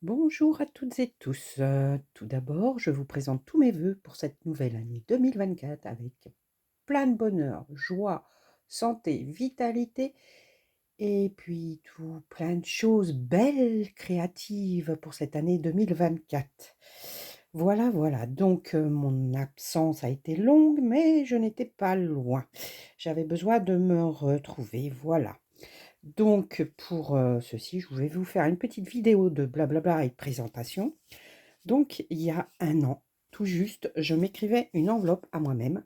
Bonjour à toutes et tous. Tout d'abord, je vous présente tous mes vœux pour cette nouvelle année 2024 avec plein de bonheur, joie, santé, vitalité et puis tout plein de choses belles, créatives pour cette année 2024. Voilà, voilà. Donc, mon absence a été longue, mais je n'étais pas loin. J'avais besoin de me retrouver, voilà. Donc pour, ceci, je vais vous faire une petite vidéo de blablabla et de présentation. Donc il y a un an, tout juste, je m'écrivais une enveloppe à moi-même.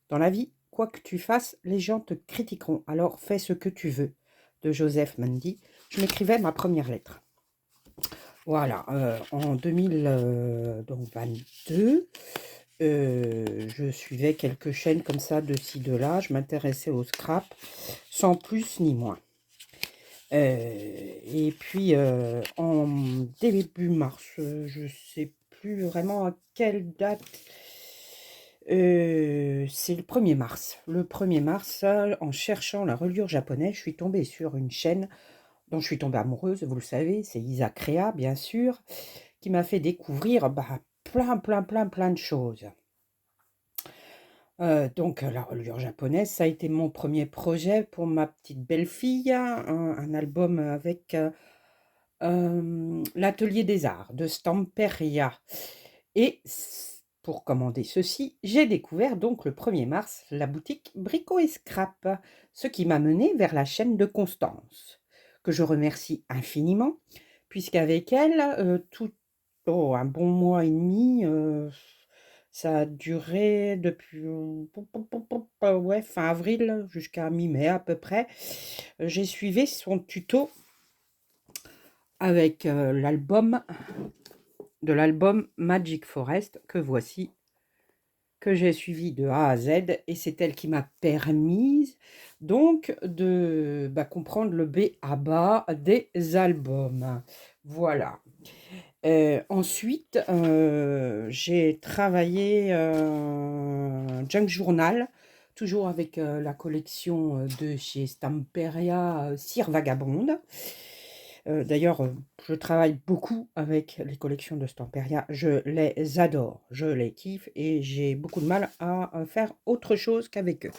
Dans la vie, quoi que tu fasses, les gens te critiqueront, alors fais ce que tu veux, de Joseph Mendy. Je m'écrivais ma première lettre. Voilà, en 2022, je suivais quelques chaînes comme ça de ci, de là. Je m'intéressais au scrap, sans plus ni moins. Et puis, en début mars, je ne sais plus vraiment à quelle date, c'est le 1er mars. Le 1er mars, en cherchant la reliure japonaise, je suis tombée sur une chaîne dont je suis tombée amoureuse, vous le savez, c'est Isa Créa, bien sûr, qui m'a fait découvrir, plein de choses. Donc la reliure japonaise, ça a été mon premier projet pour ma petite belle-fille, un album avec, l'Atelier des Arts de Stamperia et pour commander ceci, j'ai découvert donc le 1er mars la boutique Brico et Scrap, ce qui m'a mené vers la chaîne de Constance, que je remercie infiniment puisqu'avec elle, un bon mois et demi, ça a duré depuis, ouais, fin avril jusqu'à mi-mai à peu près. J'ai suivi son tuto avec, l'album Magic Forest que voici, que j'ai suivi de A à Z et c'est elle qui m'a permise donc de, comprendre le B à bas des albums. Voilà. Ensuite, j'ai travaillé, Junk Journal, toujours avec, la collection, de chez Stamperia, Cire Vagabonde. D'ailleurs, je travaille beaucoup avec les collections de Stamperia. Je les adore, je les kiffe et j'ai beaucoup de mal à, faire autre chose qu'avec eux.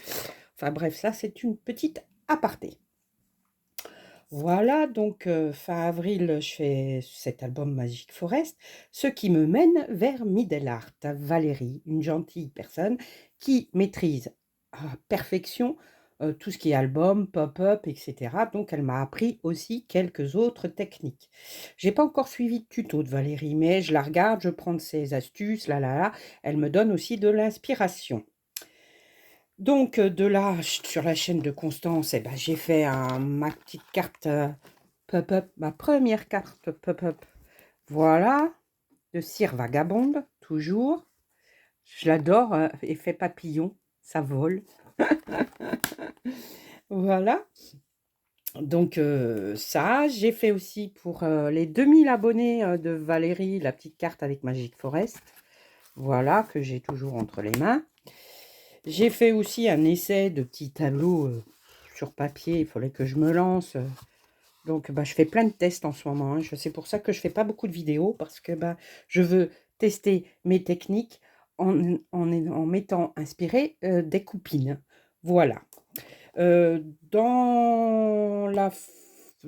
Enfin bref, ça c'est une petite aparté. Voilà, donc fin avril, je fais cet album Magic Forest, ce qui me mène vers Middle Art. Valérie, une gentille personne qui maîtrise à perfection tout ce qui est album, pop-up, etc. Donc elle m'a appris aussi quelques autres techniques. J'ai pas encore suivi de tuto de Valérie, mais je la regarde, je prends de ses astuces, là. Elle me donne aussi de l'inspiration. Donc, de là, sur la chaîne de Constance, eh ben, j'ai fait ma petite carte pop-up, ma première carte pop-up. Voilà, de cire vagabonde, toujours. Je l'adore, effet papillon, ça vole. Voilà. Donc, ça, j'ai fait aussi pour les 2000 abonnés de Valérie, la petite carte avec Magic Forest. Voilà, que j'ai toujours entre les mains. J'ai fait aussi un essai de petits tableaux sur papier, il fallait que je me lance. Donc, je fais plein de tests en ce moment, hein. C'est pour ça que je fais pas beaucoup de vidéos parce que je veux tester mes techniques en m'étant inspirée des copines. Voilà. Euh, dans la,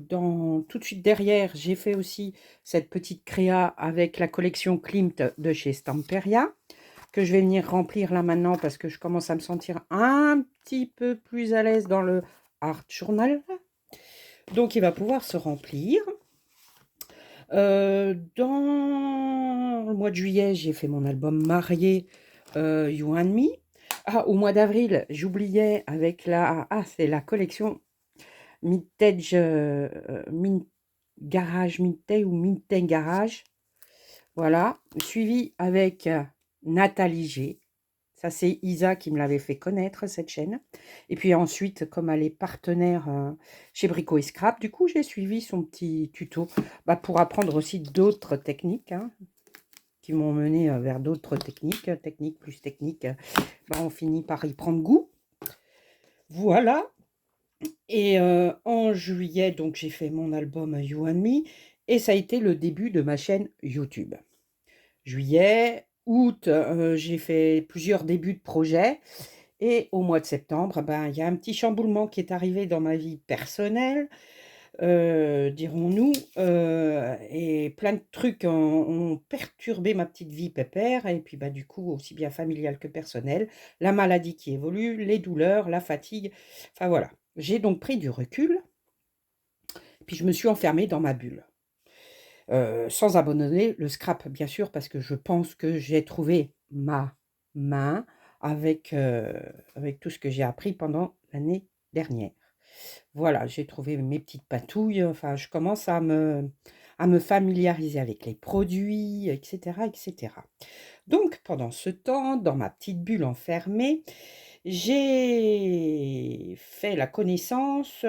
tout de suite derrière, j'ai fait aussi cette petite créa avec la collection Klimt de chez Stamperia, que je vais venir remplir là maintenant parce que je commence à me sentir un petit peu plus à l'aise dans le art journal. Donc il va pouvoir se remplir. Dans le mois de juillet, j'ai fait mon album Marié, You and Me. Ah, au mois d'avril, j'oubliais avec c'est la collection Vintage, Garage Vintage ou Vintage Garage. Voilà, suivi avec Nathalie G. Ça, c'est Isa qui me l'avait fait connaître, cette chaîne. Et puis ensuite, comme elle est partenaire chez Brico et Scrap, du coup, j'ai suivi son petit tuto pour apprendre aussi d'autres techniques, hein, qui m'ont mené vers d'autres techniques. Technique plus technique, on finit par y prendre goût. Voilà. Et en juillet, donc, j'ai fait mon album You and Me. et ça a été le début de ma chaîne YouTube. Juillet, août, j'ai fait plusieurs débuts de projets et au mois de septembre, ben, il y a un petit chamboulement qui est arrivé dans ma vie personnelle, dirons-nous, et plein de trucs ont perturbé ma petite vie pépère et puis, bah, du coup, aussi bien familiale que personnelle. La maladie qui évolue, les douleurs, la fatigue, enfin voilà. J'ai donc pris du recul, puis je me suis enfermée dans ma bulle. Sans abandonner le scrap, bien sûr, parce que je pense que j'ai trouvé ma main avec tout ce que j'ai appris pendant l'année dernière. Voilà, j'ai trouvé mes petites patouilles, enfin, je commence à me familiariser avec les produits, et cetera, et cetera. Donc pendant ce temps, dans ma petite bulle enfermée, j'ai fait la connaissance,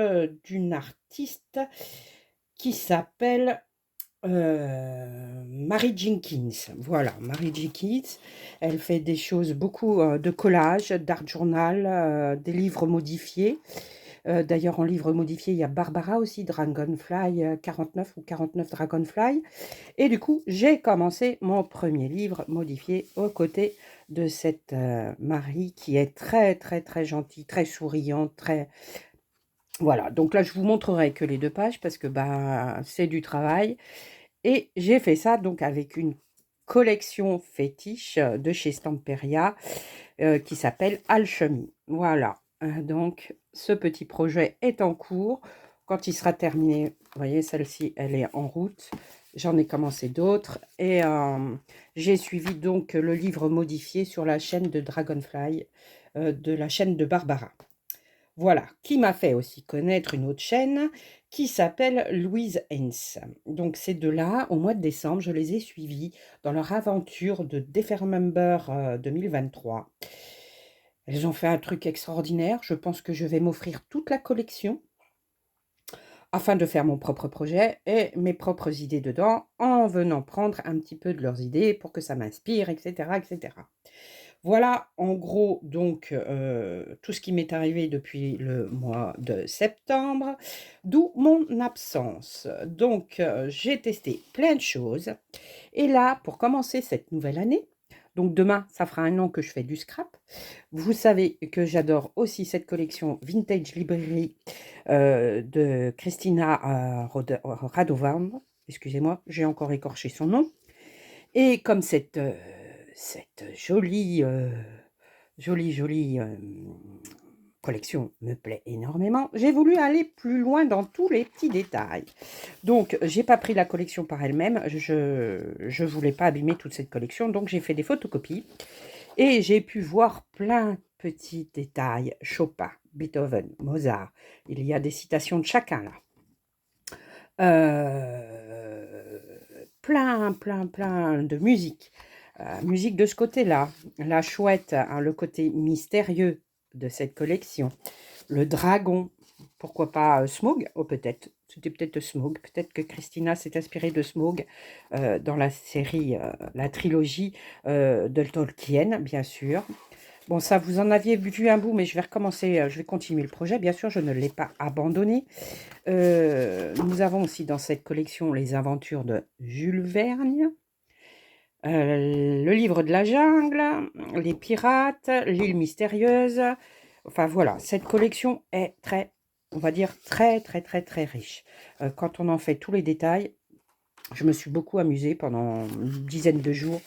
d'une artiste qui s'appelle Mary Jenkins, voilà, Mary Jenkins, elle fait des choses beaucoup, de collage, d'art journal, des livres modifiés. D'ailleurs en livre modifié, il y a Barbara aussi, Dragonfly, 49 ou 49 Dragonfly et du coup, j'ai commencé mon premier livre modifié aux côtés de cette, Marie qui est très, très, très gentille, très souriante, très voilà, donc là, je vous montrerai que les 2 pages parce que, bah, c'est du travail et j'ai fait ça donc avec une collection fétiche, de chez Stamperia, qui s'appelle Alchemy. Voilà, donc ce petit projet est en cours. Quand il sera terminé, vous voyez celle-ci, elle est en route. J'en ai commencé d'autres et j'ai suivi donc le livre modifié sur la chaîne de Dragonfly, de la chaîne de Barbara. Voilà, qui m'a fait aussi connaître une autre chaîne qui s'appelle Louise Hens. Donc ces deux-là, au mois de décembre, je les ai suivis dans leur aventure de December 2023. Elles ont fait un truc extraordinaire. Je pense que je vais m'offrir toute la collection afin de faire mon propre projet et mes propres idées dedans en venant prendre un petit peu de leurs idées pour que ça m'inspire, etc., etc. Voilà, en gros, donc, tout ce qui m'est arrivé depuis le mois de septembre, d'où mon absence. Donc, j'ai testé plein de choses et là, pour commencer cette nouvelle année, donc demain, ça fera 1 an que je fais du scrap. Vous savez que j'adore aussi cette collection Vintage Librairie, de Christina, Radovan. Excusez-moi, j'ai encore écorché son nom et comme cette jolie, collection me plaît énormément, j'ai voulu aller plus loin dans tous les petits détails. Donc j'ai pas pris la collection par elle-même, je voulais pas abîmer toute cette collection, donc j'ai fait des photocopies et j'ai pu voir plein de petits détails, Chopin, Beethoven, Mozart. Il y a des citations de chacun là. Plein de musique. Musique de ce côté-là. La chouette, hein, le côté mystérieux de cette collection. Le dragon, pourquoi pas Smaug? Oh, peut-être. C'était peut-être Smaug. Peut-être que Christina s'est inspirée de Smaug dans la série, la trilogie de Tolkien, bien sûr. Bon, ça, vous en aviez vu un bout, mais je vais recommencer, je vais continuer le projet. Bien sûr, je ne l'ai pas abandonné. Nous avons aussi dans cette collection les aventures de Jules Verne, le livre de la jungle, les pirates, l'île mystérieuse. Enfin voilà, cette collection est très, on va dire, très, très, très, très riche. Quand on en fait tous les détails, je me suis beaucoup amusée pendant une dizaine de jours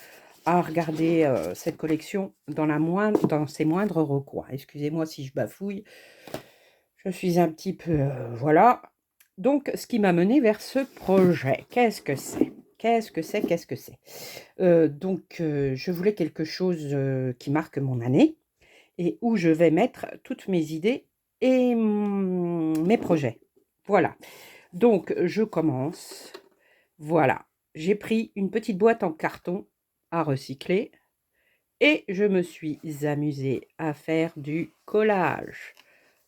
à regarder cette collection dans ses moindres recoins. Excusez-moi si je bafouille, je suis un petit peu... voilà. Donc, ce qui m'a mené vers ce projet, qu'est-ce que c'est? Qu'est-ce que c'est? Qu'est-ce que c'est? Donc, je voulais quelque chose qui marque mon année et où je vais mettre toutes mes idées et mes projets. Voilà. Donc, je commence. Voilà. J'ai pris une petite boîte en carton à recycler et je me suis amusée à faire du collage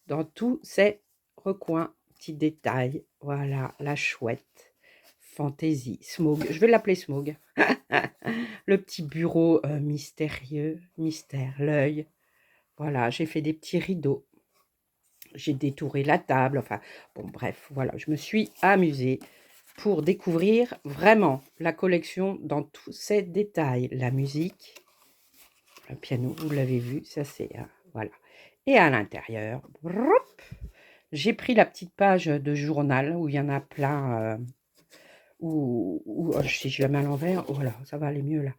dans tous ces recoins, petits détails. Voilà, la chouette, fantaisie, Smaug. Je vais l'appeler Smaug. Le petit bureau mystérieux, mystère, l'œil. Voilà, j'ai fait des petits rideaux. J'ai détouré la table. Enfin, bon, bref, voilà, je me suis amusée pour découvrir vraiment la collection dans tous ses détails. La musique, le piano, vous l'avez vu, ça c'est... voilà. Et à l'intérieur, j'ai pris la petite page de journal où il y en a plein... si je la mets à l'envers, voilà, ça va aller mieux là.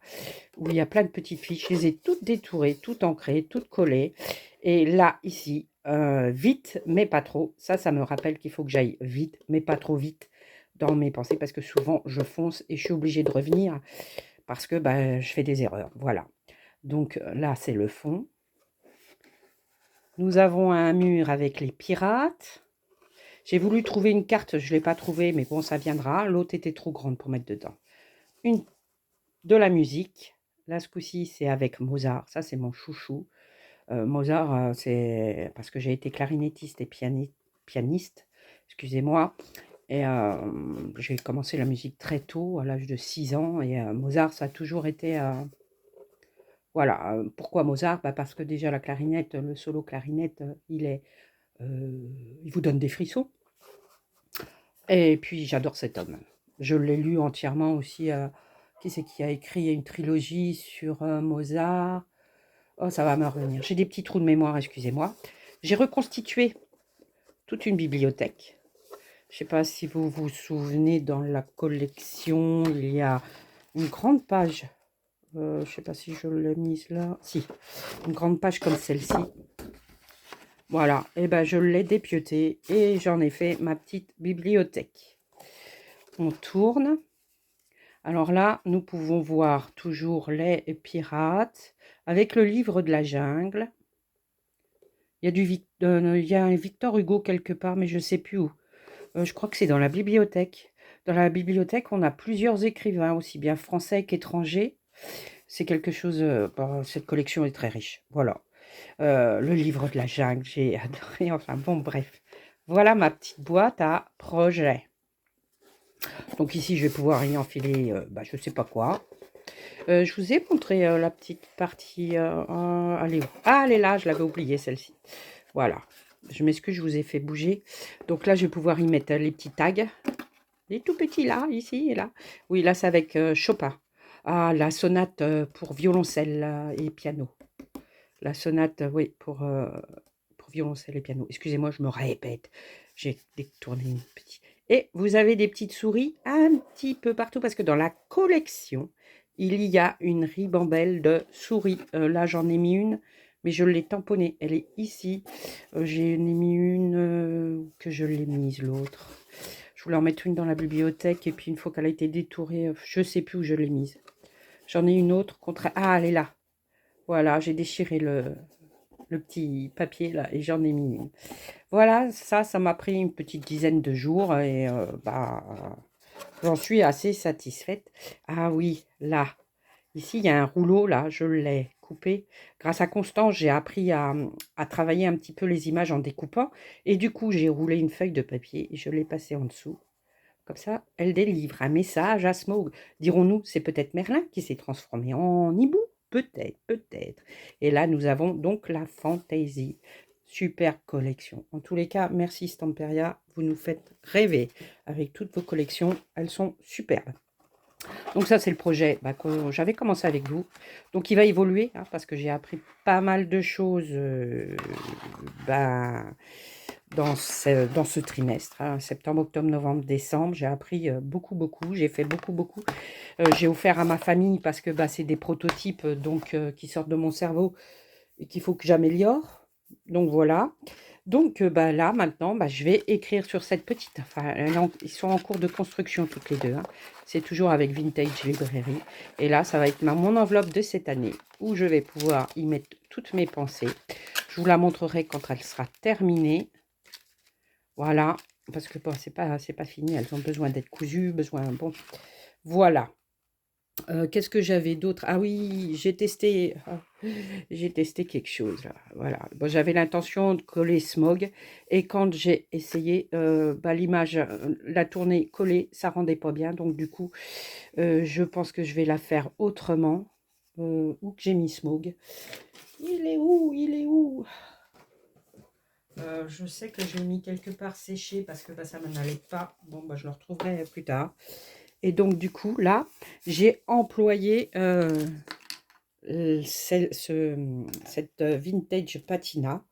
Où il y a plein de petites fiches, je les ai toutes détourées, toutes ancrées, toutes collées. Et là, ici, vite, mais pas trop. Ça me rappelle qu'il faut que j'aille vite, mais pas trop vite dans mes pensées, parce que souvent, je fonce et je suis obligée de revenir parce que bah, je fais des erreurs. Voilà. Donc là, c'est le fond. Nous avons un mur avec les pirates. J'ai voulu trouver une carte, je ne l'ai pas trouvée, mais bon, ça viendra. L'autre était trop grande pour mettre dedans. De la musique. Là, ce coup-ci, c'est avec Mozart. Ça, c'est mon chouchou. Mozart, c'est parce que j'ai été clarinettiste et pianiste, excusez-moi. Et j'ai commencé la musique très tôt, à l'âge de 6 ans. Et Mozart, ça a toujours été... voilà. Pourquoi Mozart? Bah, parce que déjà, la clarinette, le solo clarinette, il vous donne des frissons. Et puis, j'adore cet homme. Je l'ai lu entièrement aussi. Qui c'est qui a écrit une trilogie sur Mozart? Oh, ça va me revenir. J'ai des petits trous de mémoire, excusez-moi. J'ai reconstitué toute une bibliothèque. Je ne sais pas si vous vous souvenez, dans la collection, il y a une grande page. Je ne sais pas si je l'ai mise là. Si, une grande page comme celle-ci. Voilà, et ben je l'ai dépiautée et j'en ai fait ma petite bibliothèque. On tourne. Alors là, nous pouvons voir toujours les pirates avec le livre de la jungle. Il y a un Victor Hugo quelque part, mais je ne sais plus où. Je crois que c'est dans la bibliothèque. Dans la bibliothèque, on a plusieurs écrivains, aussi bien français qu'étrangers. C'est quelque chose... cette collection est très riche. Voilà. Le livre de la jungle, j'ai adoré. Enfin bon, bref. Voilà ma petite boîte à projets. Donc ici, je vais pouvoir y enfiler, je ne sais pas quoi. Je vous ai montré la petite partie... allez, elle est là, je l'avais oubliée celle-ci. Voilà. Je m'excuse, je vous ai fait bouger. Donc là, je vais pouvoir y mettre les petits tags. Les tout petits là, ici et là. Oui, là, c'est avec Chopin. Ah, la sonate pour violoncelle et piano. La sonate, oui, pour violoncelle et piano. Excusez-moi, je me répète. J'ai détourné une petite. Et vous avez des petites souris un petit peu partout parce que dans la collection, il y a une ribambelle de souris. Là, j'en ai mis une, mais je l'ai tamponnée. Elle est ici. J'en ai mis une que je l'ai mise, l'autre. Je voulais en mettre une dans la bibliothèque et puis une fois qu'elle a été détourée, je ne sais plus où je l'ai mise. J'en ai une autre contre... Ah, elle est là. Voilà, j'ai déchiré le petit papier là et j'en ai mis une. Voilà, ça m'a pris une petite dizaine de jours et j'en suis assez satisfaite. Ah oui, là, ici il y a un rouleau là, je l'ai coupé. Grâce à Constance, j'ai appris à travailler un petit peu les images en découpant et du coup j'ai roulé une feuille de papier et je l'ai passée en dessous. Comme ça, elle délivre un message à Smaug. Dirons-nous, c'est peut-être Merlin qui s'est transformé en hibou? Peut-être, peut-être. Et là, nous avons donc la fantaisie. Super collection. En tous les cas, merci Stamperia. Vous nous faites rêver avec toutes vos collections. Elles sont superbes. Donc ça, c'est le projet que j'avais commencé avec vous. Donc il va évoluer parce que j'ai appris pas mal de choses dans ce trimestre, septembre, octobre, novembre, décembre. J'ai appris beaucoup, j'ai fait beaucoup. J'ai offert à ma famille parce que c'est des prototypes qui sortent de mon cerveau et qu'il faut que j'améliore. Donc voilà. Donc là, maintenant, je vais écrire sur cette petite... Enfin, ils sont en cours de construction toutes les deux. C'est toujours avec Vintage Librairie. Et là, ça va être mon enveloppe de cette année où je vais pouvoir y mettre toutes mes pensées. Je vous la montrerai quand elle sera terminée. Voilà, parce que bon, c'est pas fini, elles ont besoin d'être cousues, bon, voilà. Qu'est-ce que j'avais d'autre? Ah oui, j'ai testé quelque chose, là, voilà. Bon, j'avais l'intention de coller Smog, et quand j'ai essayé, l'image, la tournée collée, ça rendait pas bien, donc du coup, je pense que je vais la faire autrement. Où que j'ai mis Smog? Il est où? Je sais que j'ai mis quelque part sécher parce que bah, ça m'en allait pas. Bon, bah, je le retrouverai plus tard. Et donc, du coup, là, j'ai employé cette vintage patina,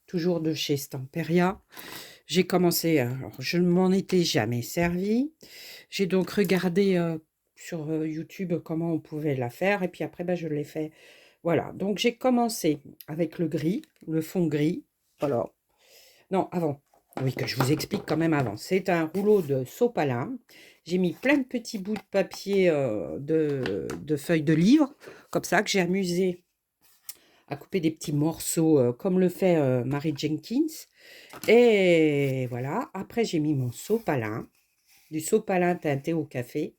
toujours de chez Stamperia. J'ai commencé, alors je ne m'en étais jamais servi. J'ai donc regardé sur YouTube comment on pouvait la faire et puis après, bah, je l'ai fait. Voilà, donc j'ai commencé avec le gris, le fond gris. Alors, non, avant. Oui, que je vous explique quand même avant. C'est un rouleau de sopalin. J'ai mis plein de petits bouts de papier de feuilles de livre, comme ça, que j'ai amusé à couper des petits morceaux, comme le fait Mary Jenkins. Et voilà, après j'ai mis mon sopalin, du sopalin teinté au café,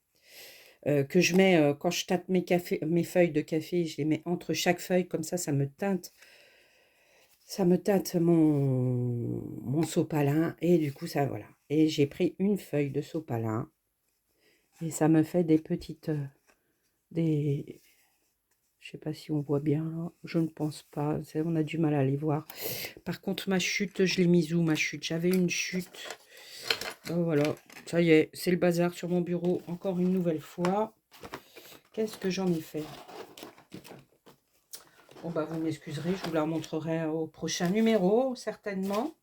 que je mets, quand je teinte mes feuilles de café, je les mets entre chaque feuille, comme ça me teinte. Ça me teinte mon sopalin et du coup ça voilà. Et j'ai pris une feuille de sopalin et ça me fait des petites des je sais pas si on voit bien là, je ne pense pas, on a du mal à les voir. Par contre ma chute, je l'ai mise où ma chute? J'avais une chute. Ben voilà, ça y est, c'est le bazar sur mon bureau encore une nouvelle fois. Qu'est-ce que j'en ai fait? Bon bah vous m'excuserez, je vous la montrerai au prochain numéro certainement.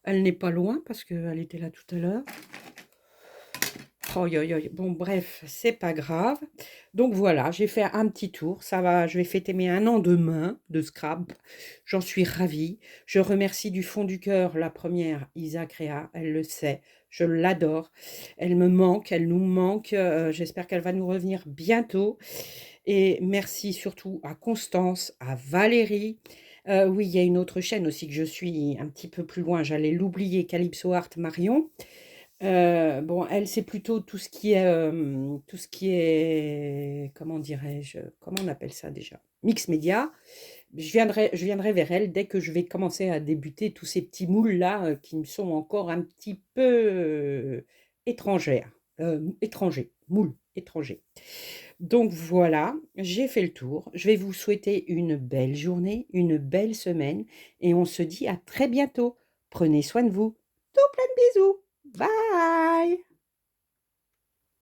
Elle n'est pas loin parce qu'elle était là tout à l'heure. Oh, bon, bref, c'est pas grave. Donc voilà, j'ai fait un petit tour. Ça va, je vais fêter mes 1 an demain de Scrap. J'en suis ravie. Je remercie du fond du cœur la première, Isa Créa. Elle le sait. Je l'adore. Elle me manque, elle nous manque. J'espère qu'elle va nous revenir bientôt. Et merci surtout à Constance, à Valérie. Oui, il y a une autre chaîne aussi que je suis un petit peu plus loin. J'allais l'oublier, Calypso Art Marion. Bon, elle, c'est plutôt tout ce qui est, comment dirais-je, comment on appelle ça déjà? Mix média. Je viendrai vers elle dès que je vais commencer à débuter tous ces petits moules-là qui me sont encore un petit peu étrangers, moules étrangers. Donc voilà, j'ai fait le tour. Je vais vous souhaiter une belle journée, une belle semaine et on se dit à très bientôt. Prenez soin de vous. Tout plein de bisous. Bye!